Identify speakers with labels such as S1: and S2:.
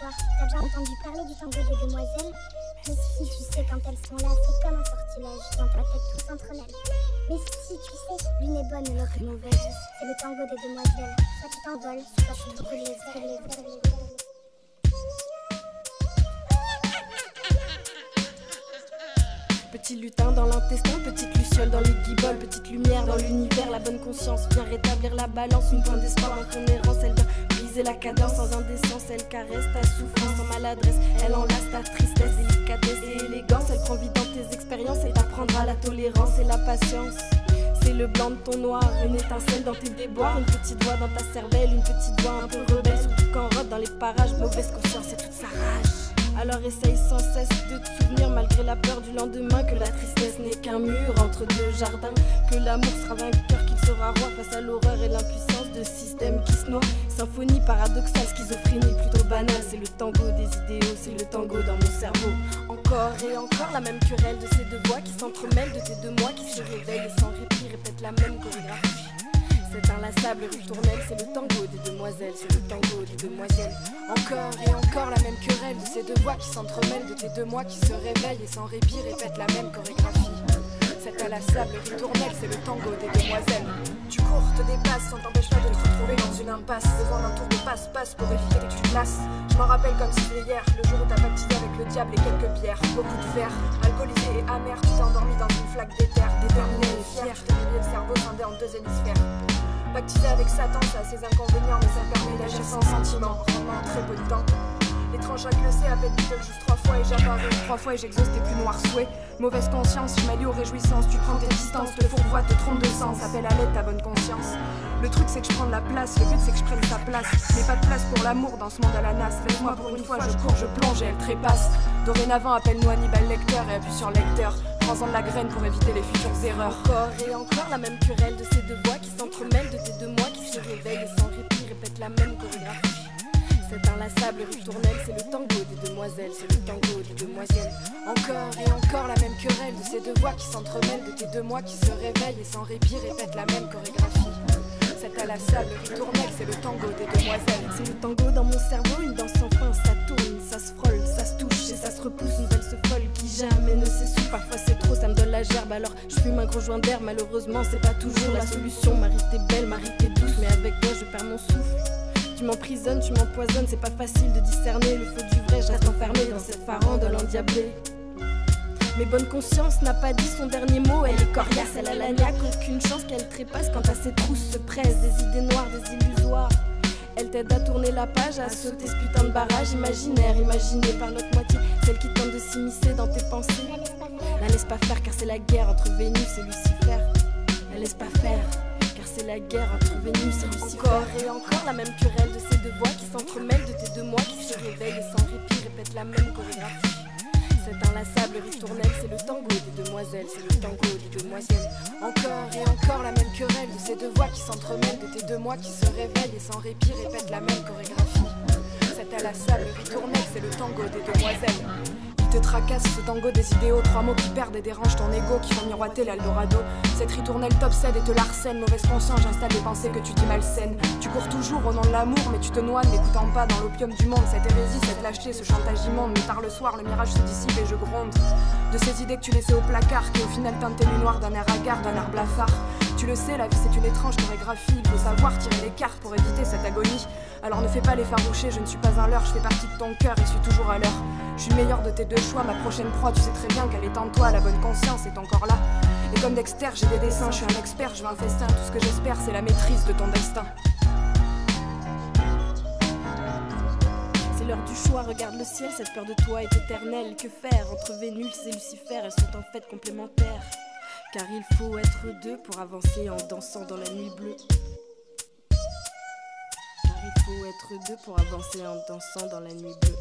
S1: histoire. T'as déjà entendu parler du tango des demoiselles? Mais si, tu sais, quand elles sont là, c'est comme un sortilège. Dans ta tête, tout s'entremêle. Mais si, tu sais, l'une est bonne, l'autre est mauvaise. C'est le tango des demoiselles. Soit tu t'envoles, soit tu te brûles les ailes.
S2: Petit lutin dans l'intestin, petite luciole dans les guiboles, petite lumière dans l'univers, la bonne conscience vient rétablir la balance, une pointe d'espoir dans ton errance, elle vient briser la cadence sans indécence, elle caresse ta souffrance sans maladresse, elle enlace ta tristesse, délicatesse et élégance, elle prend vie dans tes expériences et t'apprendra la tolérance et la patience. C'est le blanc de ton noir, une étincelle dans tes déboires, une petite voix dans ta cervelle, une petite voix un peu rebelle, surtout quand rôde dans les parages, mauvaise conscience et toute sa rage. Alors essaye sans cesse de te souvenir malgré la peur du lendemain, que la tristesse n'est qu'un mur entre deux jardins, que l'amour sera vainqueur, qu'il sera roi face à l'horreur et l'impuissance de systèmes qui se noient. Symphonie paradoxale, schizophrénie plutôt banale, c'est le tango des idéaux, c'est le tango dans mon cerveau. Encore et encore la même querelle de ces deux voix qui s'entremêlent, de tes deux mois qui se réveillent et sans répit répètent la même chorégraphie. C'est inlassable ritournelle, c'est le tango des demoiselles, c'est le tango des demoiselles. Encore et encore la même querelle de ces deux voix qui s'entremêlent, de tes deux mois qui se réveillent et sans répit répètent la même chorégraphie. Cette inlassable ritournelle, c'est le tango des demoiselles. Tu cours, te dépasses, sans t'empêche pas de te retrouver dans une impasse, besoin d'un tour de passe-passe pour éviter que tu te lasses. Je m'en rappelle comme si c'était hier, le jour où t'as baptisé avec le diable et quelques bières, beaucoup de verre, alcoolisé et amer, tu t'es endormi dans une flaque d'éther, déterminé et fier, je t'ai mis le cerveau scindé en deux hémisphères. Pactiser avec Satan, ça a ses inconvénients, mais ça permet d'agir sans sentiment, vraiment en très peu de temps. L'étrange chaque le sait, appelle Beatles juste 3 fois et j'apparais 3 fois et j'exauce tes plus noirs souhaits. Mauvaise conscience, je m'allie aux réjouissances, tu prends tes distances, te fourvoies, te trompe de sens, appelle à l'aide ta bonne conscience. Le truc c'est que je prends de la place, le but c'est que je prenne sa place, mais pas de place pour l'amour dans ce monde à la nasse. Laisse-moi pour une fois, je cours, je plonge et elle trépasse. Dorénavant appelle-nous Hannibal Lecter et appuie sur lecteur. Prends-en de la graine pour éviter les futures erreurs. Encore et encore la même querelle de ces deux voix qui s'entremêlent, de tes deux mois qui se réveillent et sans répit répètent la même chorégraphie. C'est inlassable ritournelle, c'est le tango des demoiselles, c'est le tango des demoiselles. Encore et encore la même querelle de ces deux voix qui s'entremêlent, de tes deux mois qui se réveillent et sans répit répètent la même chorégraphie. Cette inlassable ritournelle, c'est le tango des demoiselles. C'est le tango dans mon cerveau, une danse sans fin, ça tourne, ça se frôle, ça se touche et ça se repousse, une belle se folle qui jamais ne s'essouffle. Parfois c'est trop, ça me donne la gerbe, alors je fume un gros joint d'air. Malheureusement c'est pas toujours la solution. Marie t'es belle, Marie t'es douce, mais avec toi je perds mon souffle. Tu m'emprisonnes, tu m'empoisonnes, c'est pas facile de discerner le faux du vrai, je reste enfermée dans cette farandole endiablée. Mais bonne conscience n'a pas dit son dernier mot, elle est coriace, elle a la niaque, aucune chance qu'elle trépasse quand à ses trousses se pressent des idées noires, des illusoires. Elle t'aide à tourner la page, à sauter ce putain de barrage imaginaire, imaginé par notre moitié, celle qui tente de s'immiscer dans tes pensées. La laisse pas faire car c'est la guerre entre Vénus et Lucifer. La laisse pas faire car c'est la guerre entre Vénus et Lucifer. Encore et encore la même querelle de ces deux voix qui s'entremêlent, de tes deux mois qui se réveillent et sans répit répètent la même chorégraphie. Cette inlassable ritournelle, c'est le tango des demoiselles, c'est le tango des demoiselles. Encore et encore la même querelle de ces deux voix qui s'entremêlent, de tes deux mois qui se réveillent et sans répit répètent la même chorégraphie. Cette inlassable ritournelle, c'est le tango des demoiselles. Il te tracasse ce tango des idéaux, trois mots qui perdent et dérangent ton ego, qui font miroiter l'Eldorado. Cette ritournelle t'obsède et te larcène, mauvaise conscience, j'installe des pensées que tu dis malsaines. Tu cours toujours au nom de l'amour, mais tu te noies, n'écoutant pas dans l'opium du monde. Cette hérésie, cette lâcheté, ce chantage immonde. Mais tard le soir, le mirage se dissipe et je gronde de ces idées que tu laissais au placard, qui au final teintent tes nuits noires d'un air hagard, d'un air blafard. Tu le sais, la vie c'est une étrange chorégraphie, il faut savoir tirer les cartes pour éviter cette agonie. Alors ne fais pas l'effarouché, je ne suis pas un leurre, je fais partie de ton cœur et suis toujours à l'heure. Je suis le meilleur de tes deux choix, ma prochaine proie, tu sais très bien qu'elle est en toi, la bonne conscience est encore là. Et comme Dexter, j'ai des dessins, je suis un expert, je veux un festin, tout ce que j'espère c'est la maîtrise de ton destin. C'est l'heure du choix, regarde le ciel, cette peur de toi est éternelle. Que faire entre Vénus et Lucifer, elles sont en fait complémentaires. Car il faut être deux pour avancer en dansant dans la nuit bleue. Car il faut être deux pour avancer en dansant dans la nuit bleue.